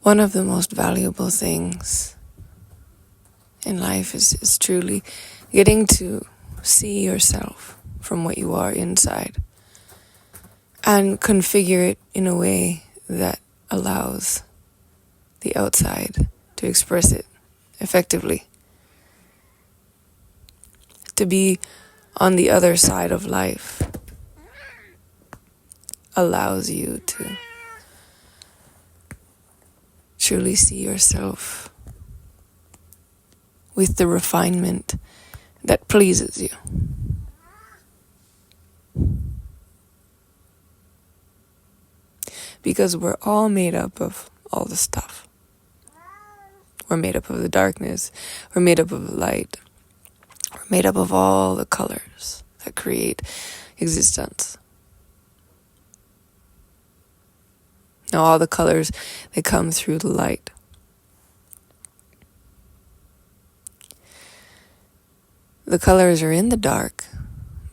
One of the most valuable things in life is truly getting to see yourself from what you are inside and configure it in a way that allows the outside to express it effectively. To be on the other side of life allows you to truly see yourself with the refinement that pleases you. Because we're all made up of all the stuff. We're made up of the darkness. We're made up of the light. We're made up of all the colors that create existence. Now all the colors, they come through the light. The colors are in the dark,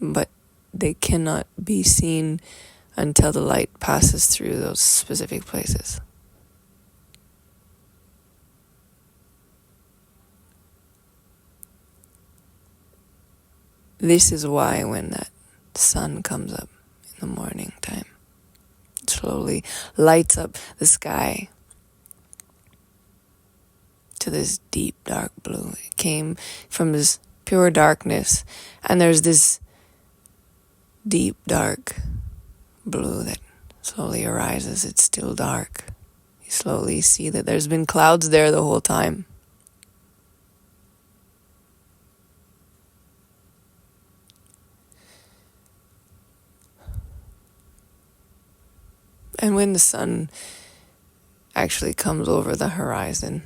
but they cannot be seen until the light passes through those specific places. This is why when that sun comes up in the morning time, it slowly lights up the sky to this deep dark blue. It came from this pure darkness, and there's this deep dark blue that slowly arises. It's still dark. You slowly see that there's been clouds there the whole time. And when the sun actually comes over the horizon,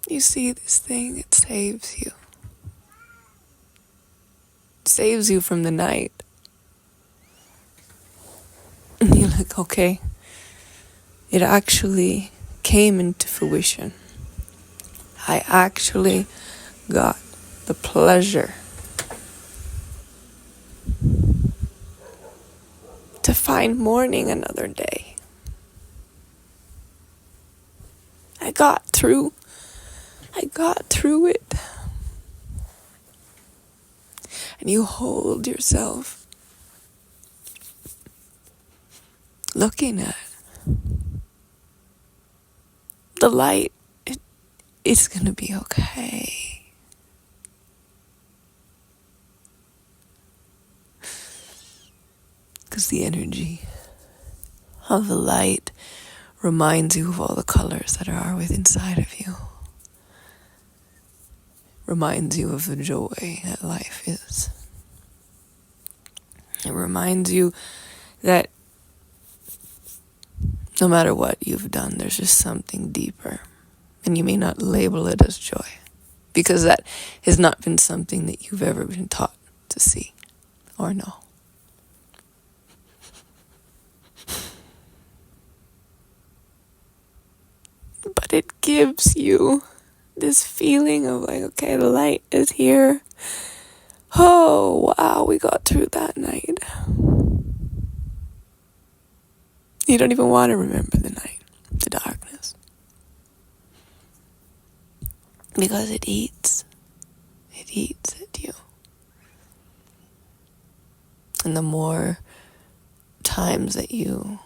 you see this thing, it saves you. It saves you from the night. And you're like, okay, it actually came into fruition. I actually got the pleasure to find morning another day. I got through it. And you hold yourself looking at the light. It's gonna be okay. Because the energy of the light reminds you of all the colors that are within inside of you. Reminds you of the joy that life is. It reminds you that no matter what you've done, there's just something deeper. And you may not label it as joy, because that has not been something that you've ever been taught to see or know. But it gives you this feeling of like, okay, the light is here. Oh, wow, we got through that night. You don't even want to remember the night, the darkness. Because it eats at you. And the more times that you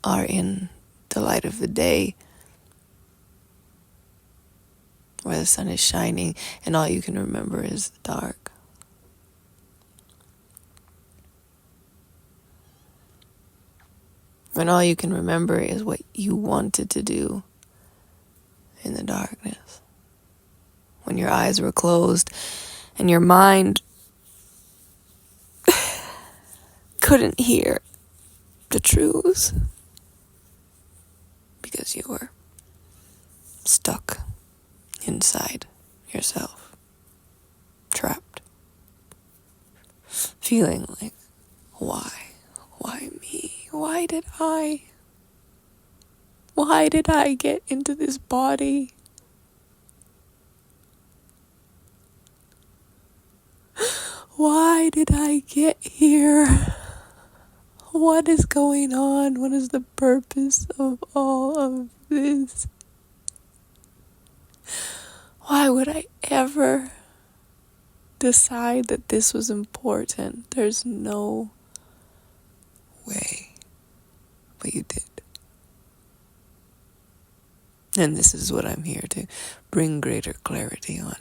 are in the light of the day, where the sun is shining and all you can remember is the dark. When all you can remember is what you wanted to do in the darkness. When your eyes were closed and your mind couldn't hear the truths because you were stuck inside yourself, trapped, feeling like, why me? Why did I get into this body? Why Why did I get here? What is going on? What is the purpose of all of this? Why would I ever decide that this was important? There's no way. But you did. And this is what I'm here to bring greater clarity on.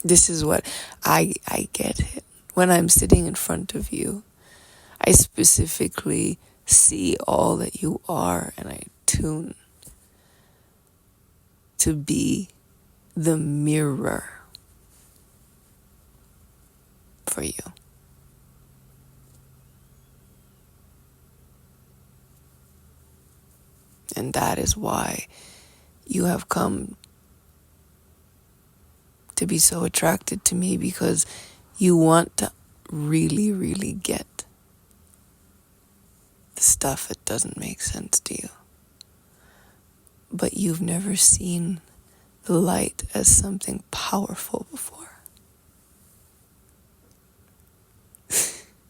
This is what I get it. When I'm sitting in front of you, I specifically see all that you are, and I tune to be the mirror for you. And that is why you have come to be so attracted to me, because you want to really, really get the stuff that doesn't make sense to you. But you've never seen the light as something powerful before.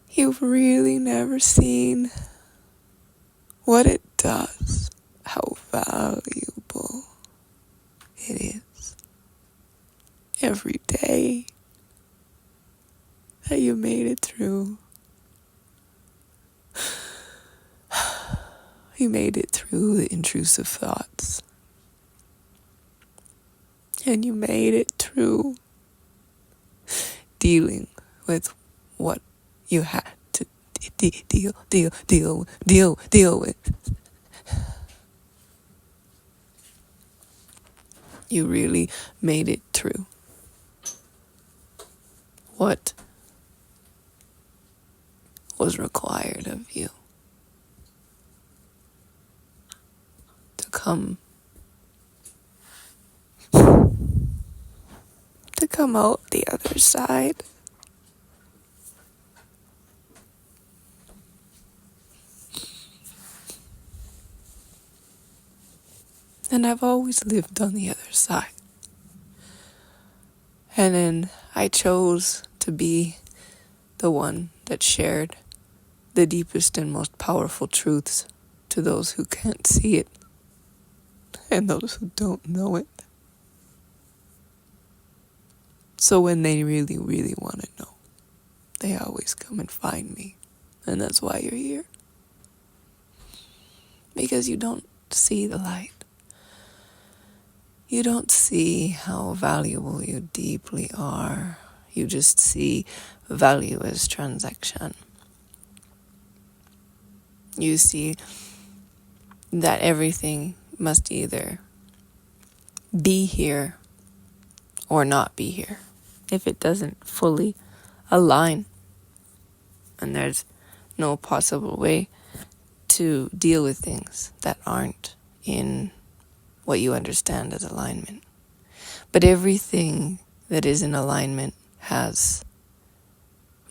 You've really never seen what it does, how valuable it is. Every day that you made it through. You made it through the intrusive thoughts. And you made it through dealing with what you had to deal with. You really made it through what was required of you to come out the other side. And I've always lived on the other side. And then I chose to be the one that shared the deepest and most powerful truths to those who can't see it and those who don't know it. So when they really, really want to know, they always come and find me. And that's why you're here. Because you don't see the light. You don't see how valuable you deeply are. You just see value as transaction. You see that everything must either be here or not be here if it doesn't fully align. And there's no possible way to deal with things that aren't in what you understand as alignment. But everything that is in alignment has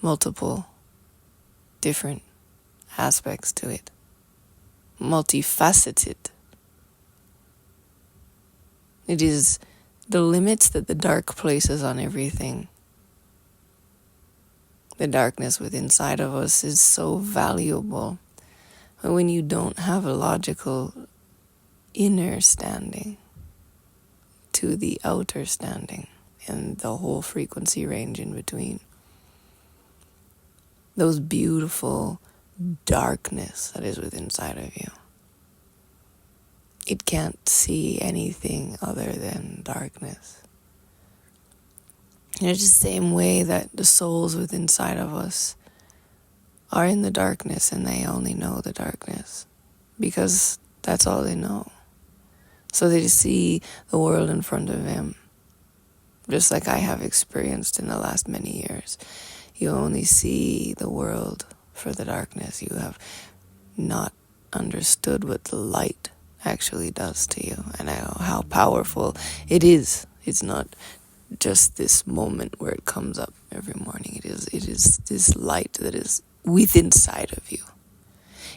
multiple different aspects to it. Multifaceted. It is the limits that the dark places on everything. The darkness within inside of us is so valuable. But when you don't have a logical inner standing to the outer standing and the whole frequency range in between, those beautiful darkness that is within inside of you, it can't see anything other than darkness. And it's the same way that the souls within inside of us are in the darkness, and they only know the darkness because that's all they know. So they see the world in front of them, just like I have experienced in the last many years. You only see the world for the darkness. You have not understood what the light actually does to you and how powerful it is. It's not just this moment where it comes up every morning. It is this light that is within inside of you.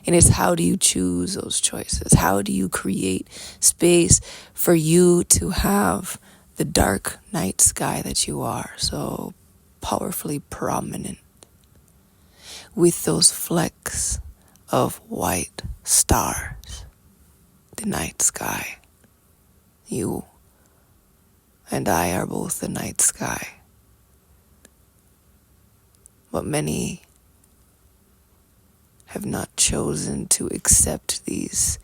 And it's how do you choose those choices? How do you create space for you to have the dark night sky that you are? So powerfully prominent, with those flecks of white stars, the night sky. You and I are both the night sky. But many have not chosen to accept these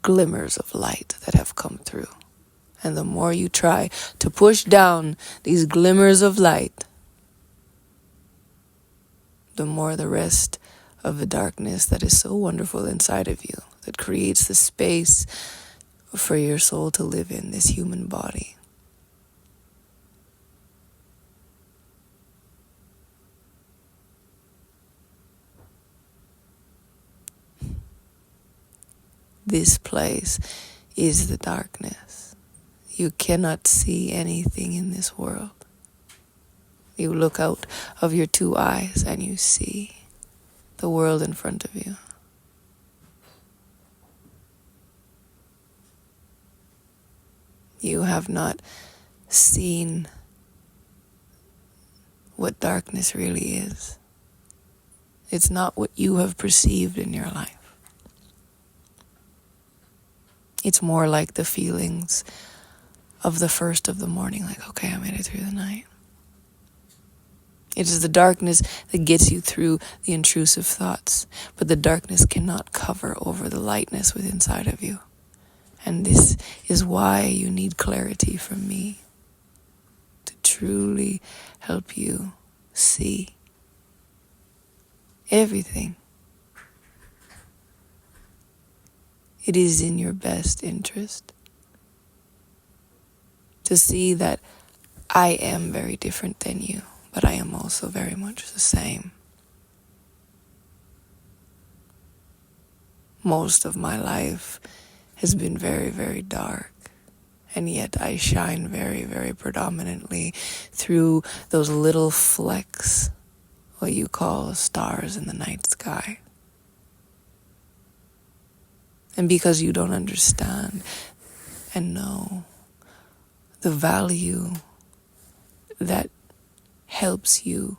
glimmers of light that have come through. And the more you try to push down these glimmers of light, the more the rest of the darkness that is so wonderful inside of you, that creates the space for your soul to live in this human body. This place is the darkness. You cannot see anything in this world. You look out of your two eyes and you see the world in front of you. You have not seen what darkness really is. It's not what you have perceived in your life. It's more like the feelings of the first of the morning, like, okay, I made it through the night. It is the darkness that gets you through the intrusive thoughts, but the darkness cannot cover over the lightness within inside of you. And this is why you need clarity from me, to truly help you see everything. It is in your best interest to see that I am very different than you, but I am also very much the same. Most of my life has been very, very dark, and yet I shine very, very predominantly through those little flecks, what you call stars in the night sky. And because you don't understand and know the value that helps you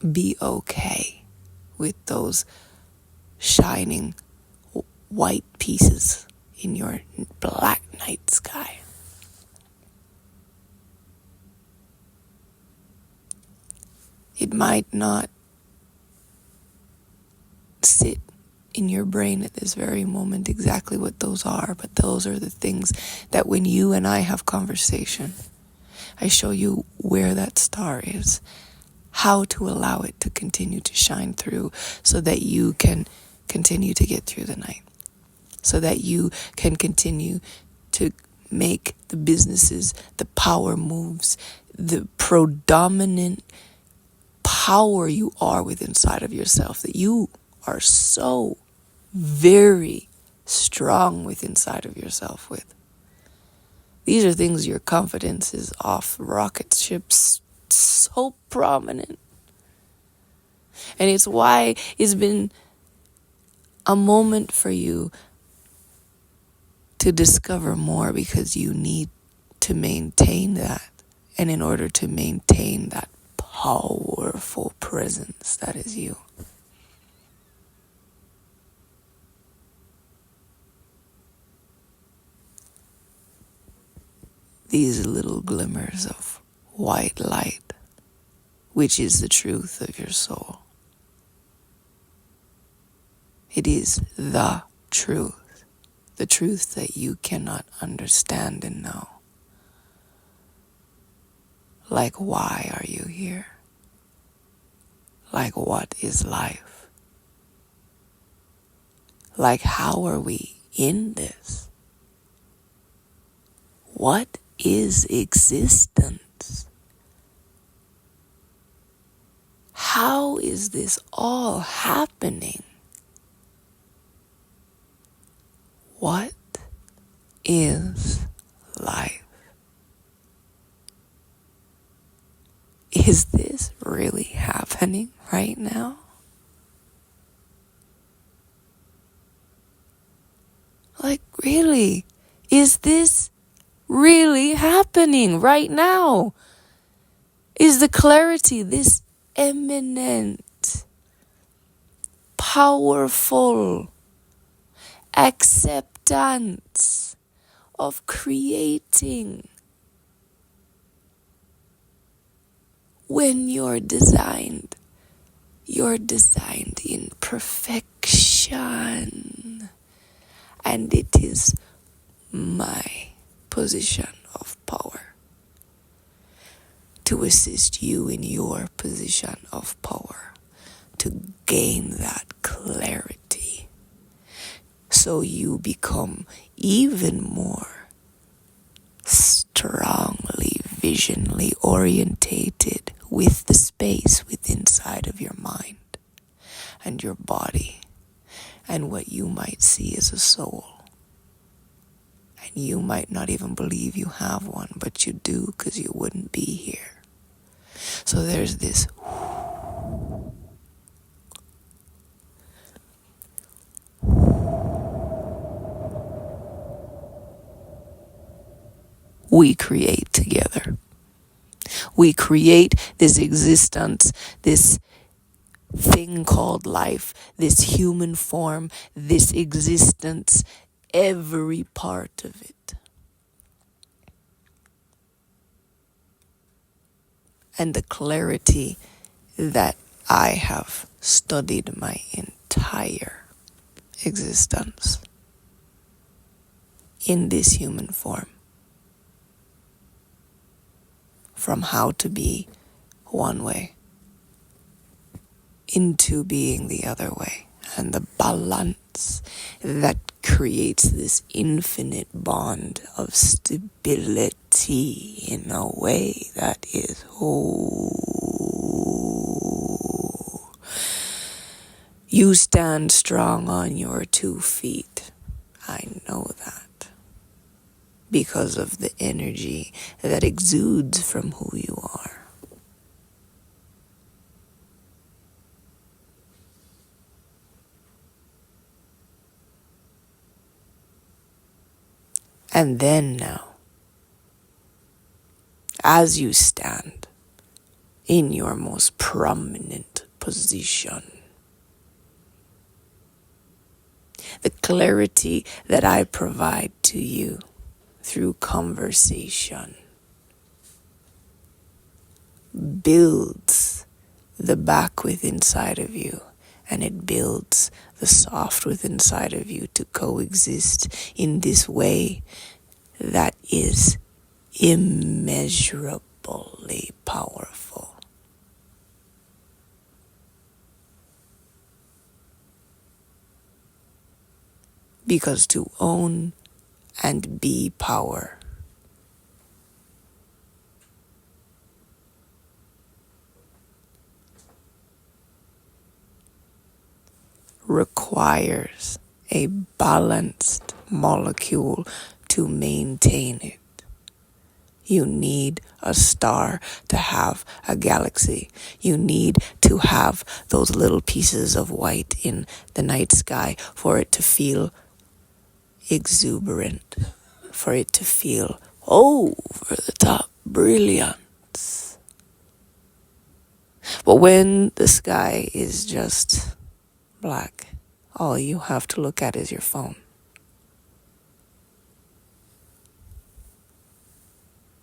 be okay with those shining white pieces in your black night sky. It might not sit in your brain at this very moment exactly what those are, but those are the things that when you and I have conversation, I show you where that star is, how to allow it to continue to shine through so that you can continue to get through the night, so that you can continue to make the businesses, the power moves, the predominant power you are within inside of yourself, that you are so very strong within inside of yourself with. These are things your confidence is off rocket ships, so prominent. And it's why it's been a moment for you to discover more, because you need to maintain that. And in order to maintain that powerful presence that is you, these little glimmers of white light, which is the truth of your soul. It is the truth that you cannot understand and know. Like, why are you here? Like, what is life? Like, how are we in this? What is existence? How is this all happening? What is life? Is this really happening right now? Like, really? Is this really happening right now? is the clarity, this eminent, powerful acceptance of creating when you're designed in perfection. And it is my position of power to assist you in your position of power to gain that clarity, so you become even more strongly visionally orientated with the space within inside of your mind and your body and what you might see as a soul. And you might not even believe you have one, but you do, because you wouldn't be here. So there's this we create together. We create this existence, this thing called life, this human form, this existence, every part of it. And the clarity that I have studied my entire existence in this human form, from how to be one way into being the other way, and the balance that creates this infinite bond of stability in a way that is you stand strong on your 2 feet. I know that because of the energy that exudes from who you are. And then now, as you stand in your most prominent position, the clarity that I provide to you through conversation builds the back within inside of you, and it builds the soft within inside of you to coexist in this way that is immeasurably powerful. Because to own and be power requires a balanced molecule to maintain it. You need a star to have a galaxy. You need to have those little pieces of white in the night sky for it to feel exuberant, for it to feel over the top brilliance. But when the sky is just black, all you have to look at is your phone.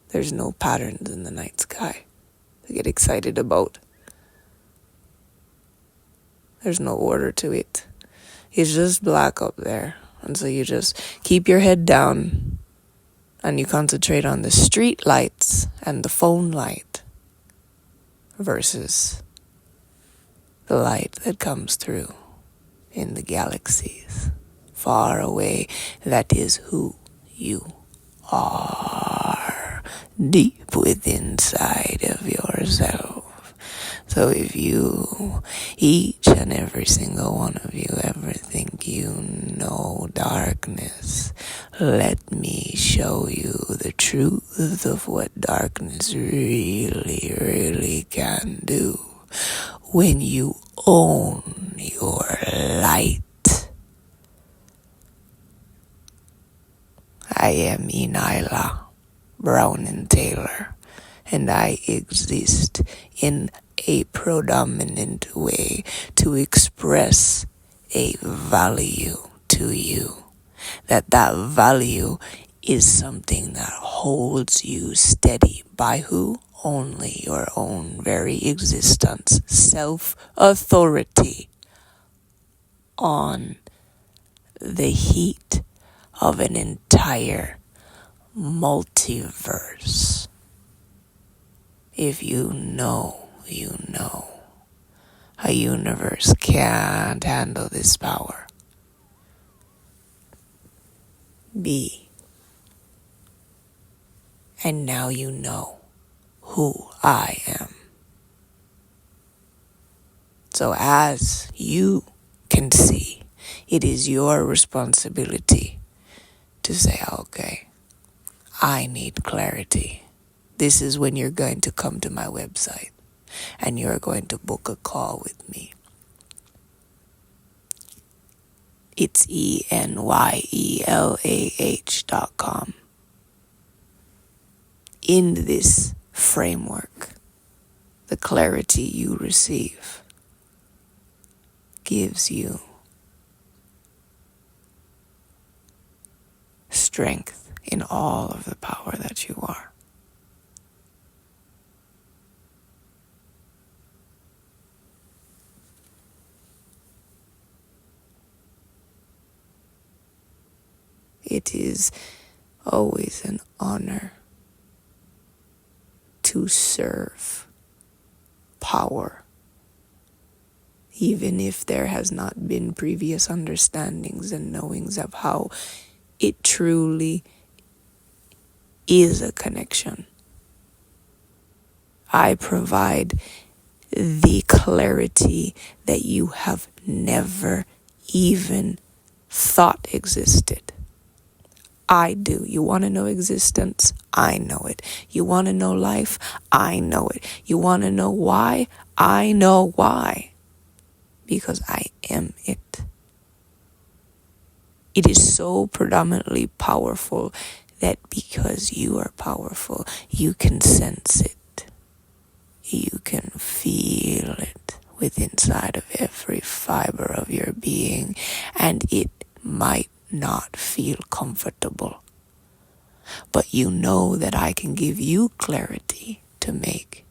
There's no patterns in the night sky to get excited about. There's no order to it. It's just black up there. And so you just keep your head down and you concentrate on the street lights and the phone light versus the light that comes through in the galaxies far away. That is who you are, deep within inside of yourself. So if you, each and every single one of you, ever think you know darkness, let me show you the truth of what darkness really, really can do when you own your light. I am ENYELAH, Brown and Taylor, and I exist in a predominant way to express a value to you. That value is something that holds you steady by who? Only your own very existence, self-authority on the heat of an entire multiverse. If you know, you know. A universe can't handle this power. Be. And now you know who I am. So as you can see, it is your responsibility to say, okay, I need clarity. This is when you're going to come to my website and you're going to book a call with me. It's ENYELAH.com. In this framework, the clarity you receive gives you strength in all of the power that you are. It is always an honor to serve power, even if there has not been previous understandings and knowings of how it truly is a connection. I provide the clarity that you have never even thought existed. I do. You want to know existence? I know it. You want to know life? I know it. You want to know why? I know why. Because I am it. It is so predominantly powerful that because you are powerful, you can sense it. You can feel it within inside of every fiber of your being, and it might not feel comfortable. But you know that I can give you clarity to make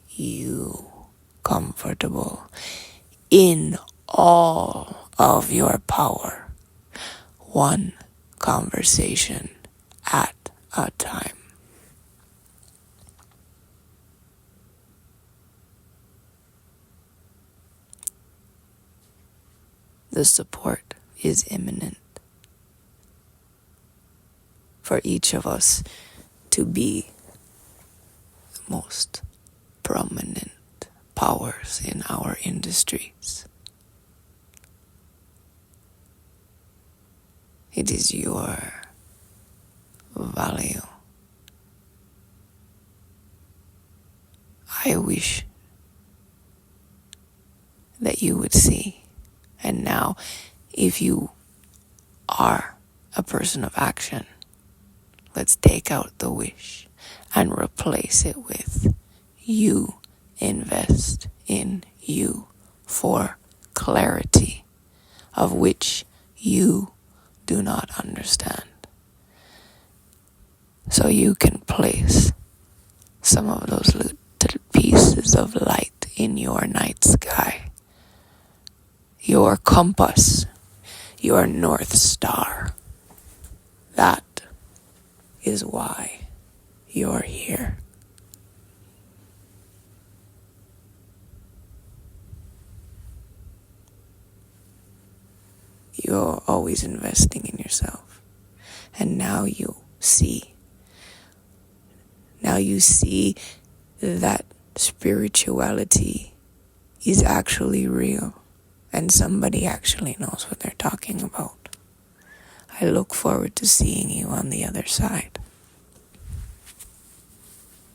you comfortable in all of your power. One conversation at a time. The support is imminent for each of us to be the most prominent powers in our industries. It is your value. I wish that you would see. And now, if you are a person of action, let's take out the wish and replace it with you invest in you for clarity of which you do not understand. So you can place some of those little pieces of light in your night sky, your compass, your North Star. That is why you're here. You're always investing in yourself. And now you see. Now you see that spirituality is actually real. And somebody actually knows what they're talking about. I look forward to seeing you on the other side.